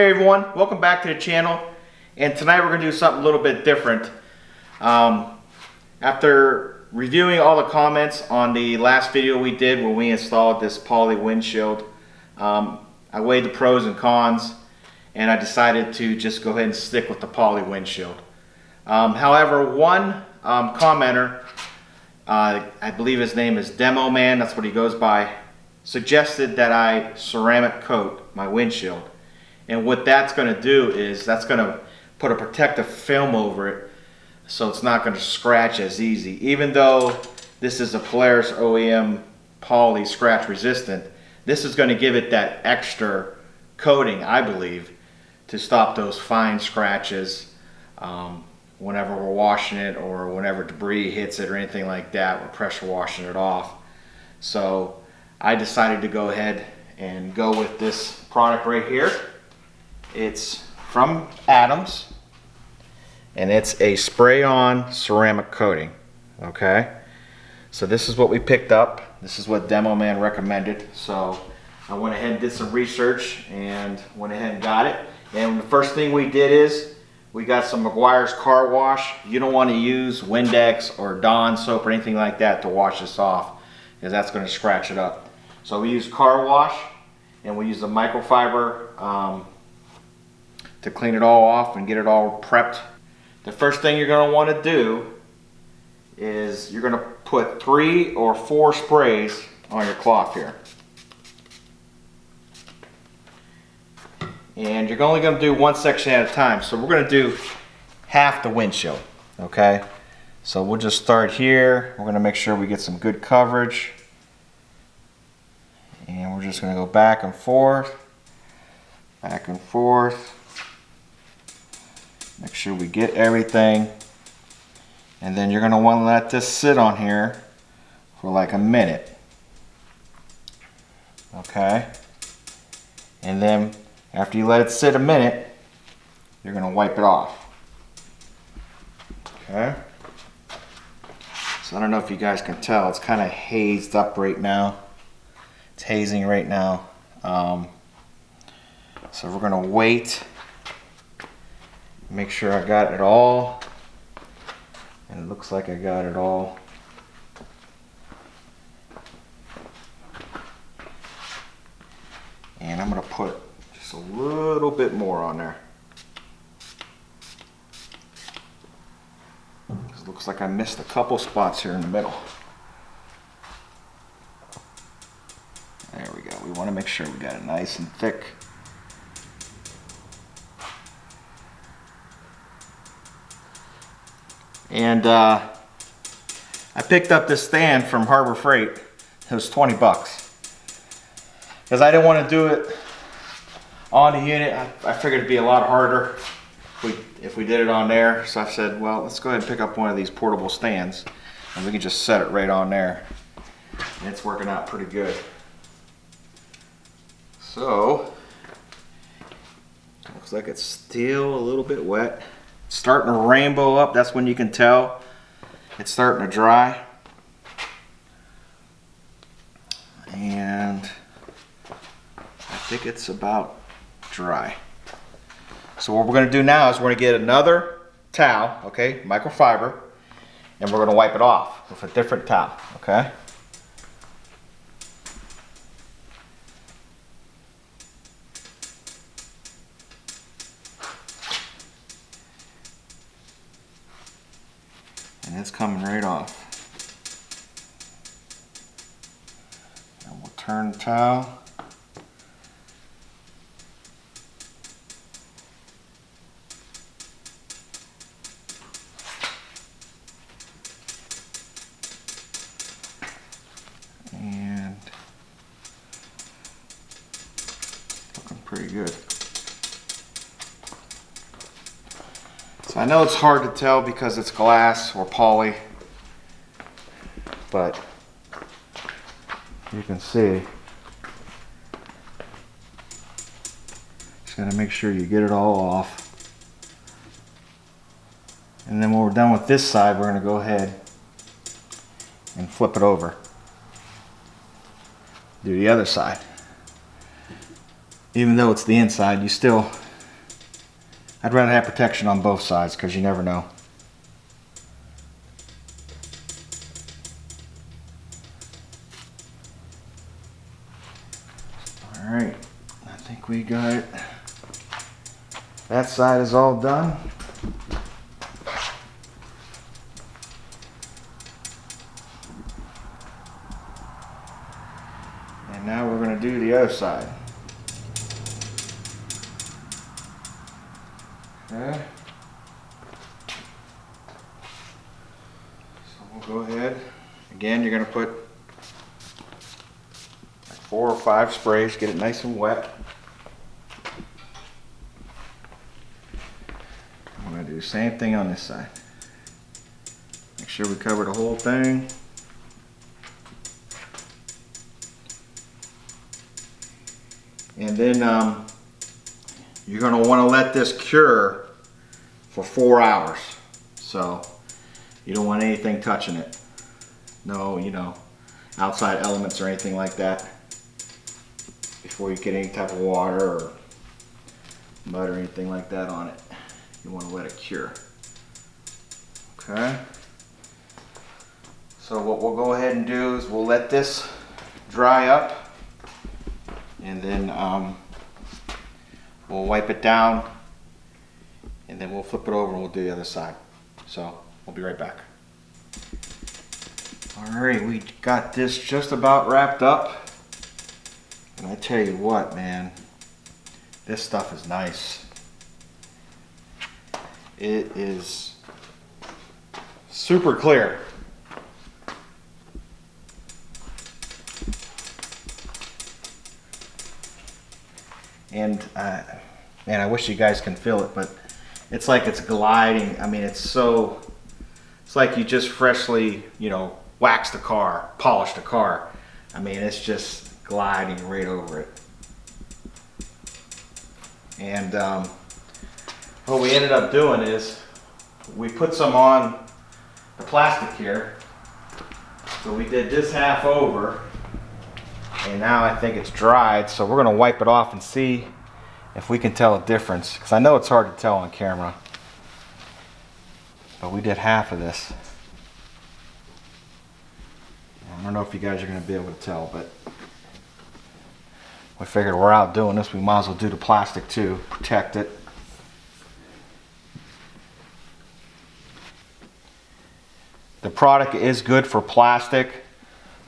Hey everyone, welcome back to the channel, and tonight we're going to do something a little bit different. After reviewing all the comments on the last video we did when we installed this poly windshield, I weighed the pros and cons and I decided to just go ahead and stick with the poly windshield. However, one commenter, I believe his name is Demo Man, that's what he goes by, suggested that I ceramic coat my windshield. And what that's going to do is that's going to put a protective film over it so it's not going to scratch as easy. Even though this is a Polaris OEM poly scratch resistant, this is going to give it that extra coating, I believe, to stop those fine scratches whenever we're washing it or whenever debris hits it or anything like that. We're pressure washing it off. So I decided to go ahead and go with this product right here. It's from Adams, and it's a spray-on ceramic coating. Okay, so this is what we picked up. This is what Demo Man recommended. So I went ahead and did some research and went ahead and got it. And the first thing we did is we got some McGuire's car wash. You don't want to use Windex or Dawn soap or anything like that to wash this off, because that's going to scratch it up. So we use car wash, and we use the microfiber to clean it all off and get it all prepped. The first thing you're going to want to do is you're going to put 3 or 4 sprays on your cloth here. And you're only going to do one section at a time. So we're going to do half the windshield. Okay? So we'll just start here. We're going to make sure we get some good coverage. And we're just going to go back and forth. Back and forth. Make sure we get everything, and then you're going to want to let this sit on here for like a minute. Okay, and then after you let it sit a minute, you're going to wipe it off. Okay, so I don't know if you guys can tell, it's kind of hazed up right now. It's hazing right now. So we're going to wait. Make sure I got it all, and it looks like I got it all. And I'm going to put just a little bit more on there. It looks like I missed a couple spots here in the middle. There we go. We want to make sure we got it nice and thick. And I picked up this stand from Harbor Freight. It was 20 bucks. Because I didn't want to do it on the unit. I figured it'd be a lot harder if we did it on there. So I said, well, let's go ahead and pick up one of these portable stands, and we can just set it right on there. And it's working out pretty good. So, looks like it's still a little bit wet. Starting to rainbow up, that's when you can tell it's starting to dry. And I think it's about dry. So what we're going to do now is we're going to get another towel, okay, microfiber, and we're going to wipe it off with a different towel, okay? And it's coming right off. And we'll turn the towel. And looking pretty good. I know it's hard to tell because it's glass or poly, but you can see. Just gotta make sure you get it all off. And then when we're done with this side, we're gonna go ahead and flip it over. Do the other side. Even though it's the inside, you still I'd rather have protection on both sides because you never know. All right, I think we got it. That side is all done. And now we're going to do the other side. Okay. So we'll go ahead. Again, you're going to put like 4 or 5 sprays, get it nice and wet. I'm going to do the same thing on this side. Make sure we cover the whole thing. And then you're going to want to let this cure for 4 hours. So you don't want anything touching it. No, you know, outside elements or anything like that before you get any type of water or mud or anything like that on it. You want to let it cure. Okay. So what we'll go ahead and do is we'll let this dry up. And then we'll wipe it down, and then we'll flip it over and we'll do the other side. So we'll be right back. All right, we got this just about wrapped up. And I tell you what, man, this stuff is nice. It is super clear. And man, I wish you guys can feel it, but it's like it's gliding. I mean, it's like you just freshly, you know, waxed the car, polished the car. I mean, it's just gliding right over it. And what we ended up doing is we put some on the plastic here. So we did this half over. And now I think it's dried, so we're going to wipe it off and see if we can tell a difference. Because I know it's hard to tell on camera. But we did half of this. I don't know if you guys are going to be able to tell, but we figured we're out doing this. We might as well do the plastic too, protect it. The product is good for plastic.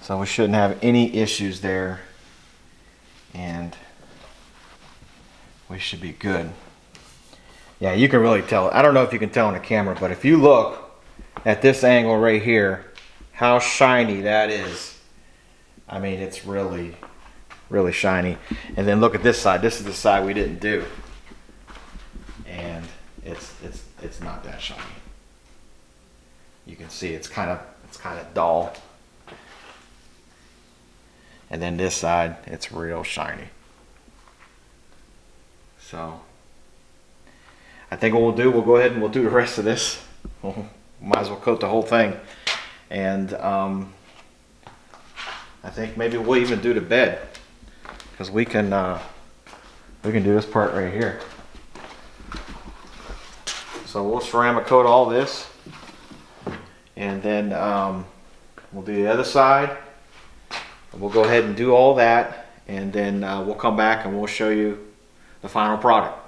So we shouldn't have any issues there, and we should be good. Yeah, you can really tell. I don't know if you can tell on the camera, but if you look at this angle right here, how shiny that is. I mean, it's really, really shiny. And then look at this side. This is the side we didn't do, and it's not that shiny. You can see it's kind of dull. And then this side, it's real shiny. So I think what we'll do, we'll go ahead and we'll do the rest of this. Might as well coat the whole thing. And I think maybe we'll even do the bed, because we can do this part right here. So we'll ceramic coat all this, and then we'll do the other side. We'll go ahead and do all that, and then we'll come back and we'll show you the final product.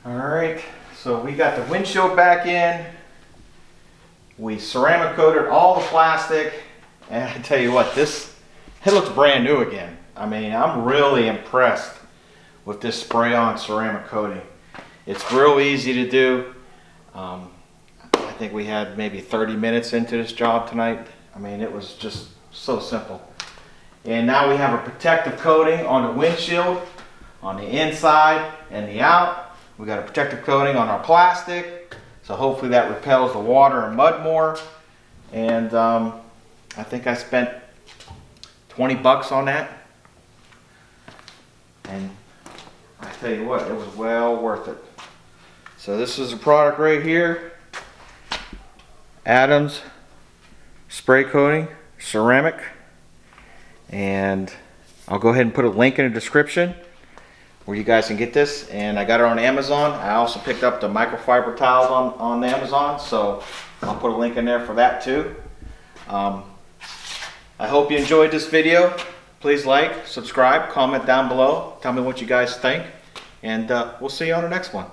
All right, so we got the windshield back in. We ceramic coated all the plastic, and I tell you what, it looks brand new again. I mean, I'm really impressed with this spray-on ceramic coating. It's real easy to do. I think we had maybe 30 minutes into this job tonight. I mean, it was just so simple. And now we have a protective coating on the windshield, on the inside and the out. We got a protective coating on our plastic, so hopefully that repels the water and mud more. And I think I spent 20 bucks on that. And I tell you what, it was well worth it. So this is a product right here. Adams spray coating ceramic, and I'll go ahead and put a link in the description. where you guys can get this, and I got it on Amazon. I also picked up the microfiber towels on Amazon, so I'll put a link in there for that too. I hope you enjoyed this video. Please like, subscribe, comment down below, tell me what you guys think, and we'll see you on the next one.